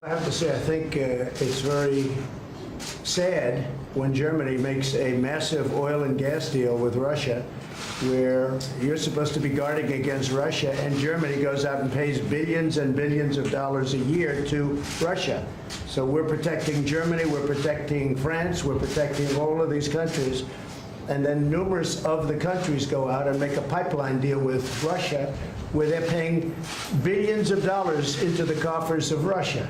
I have to say, I think it's very sad when Germany makes a massive oil and gas deal with Russia, where you're supposed to be guarding against Russia, and Germany goes out and pays billions and billions of dollars a year to Russia. So we're protecting Germany, we're protecting France, we're protecting all of these countries, and then numerous of the countries go out and make a pipeline deal with Russia, where they're paying billions of dollars into the coffers of Russia.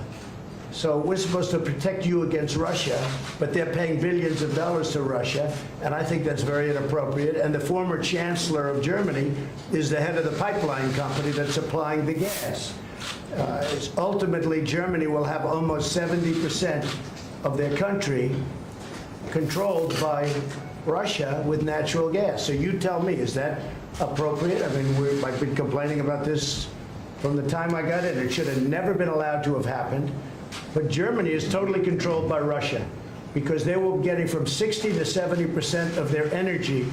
So we're supposed to protect you against Russia, but they're paying billions of dollars to Russia, and I think that's very inappropriate. And the former chancellor of Germany is the head of the pipeline company that's supplying the gas. Ultimately, Germany will have almost 70% of their country controlled by Russia with natural gas. So you tell me, is that appropriate? I mean, I've been complaining about this from the time I got in. It should have never been allowed to have happened. But Germany is totally controlled by Russia because they were getting from 60 to 70% of their energy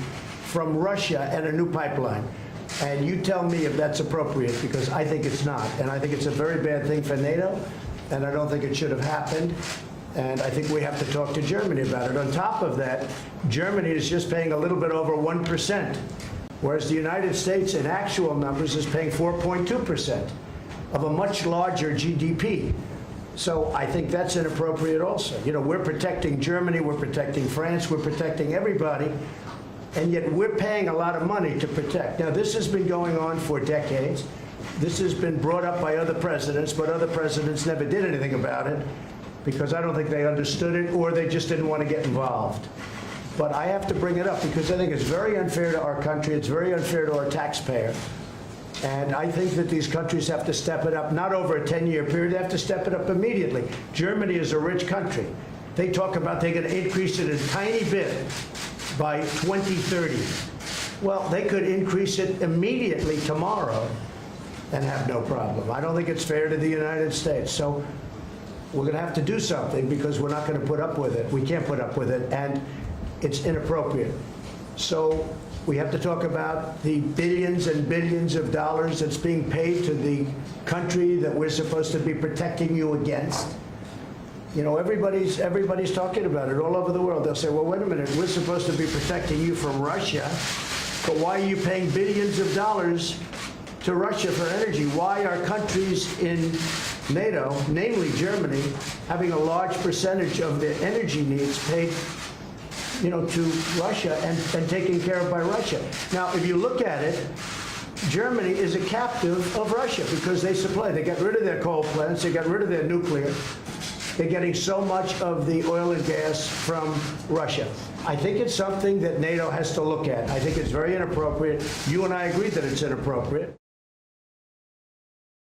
from Russia and a new pipeline. And you tell me if that's appropriate, because I think it's not. And I think it's a very bad thing for NATO, and I don't think it should have happened. And I think we have to talk to Germany about it. On top of that, Germany is just paying a little bit over 1%, whereas the United States in actual numbers is paying 4.2% of a much larger GDP. So I think that's inappropriate also. You know, we're protecting Germany, we're protecting France, we're protecting everybody, and yet we're paying a lot of money to protect. Now, this has been going on for decades. This has been brought up by other presidents, but other presidents never did anything about it because I don't think they understood it or they just didn't want to get involved. But I have to bring it up because I think it's very unfair to our country. It's very unfair to our taxpayer. And I think that these countries have to step it up, not over a 10-year period. They have to step it up immediately. Germany is a rich country. They talk about they're going to increase it a tiny bit by 2030. Well, they could increase it immediately tomorrow and have no problem. I don't think it's fair to the United States. So we're going to have to do something because we're not going to put up with it. We can't put up with it, and it's inappropriate. So we have to talk about the billions and billions of dollars that's being paid to the country that we're supposed to be protecting you against. You know, everybody's talking about it all over the world. They'll say, well, wait a minute, we're supposed to be protecting you from Russia, but why are you paying billions of dollars to Russia for energy? Why are countries in NATO, namely Germany, having a large percentage of their energy needs paid, you know, to Russia and taken care of by Russia? Now, if you look at it, Germany is a captive of Russia because they supply. They got rid of their coal plants. They got rid of their nuclear. They're getting so much of the oil and gas from Russia. I think it's something that NATO has to look at. I think it's very inappropriate. You and I agree that it's inappropriate.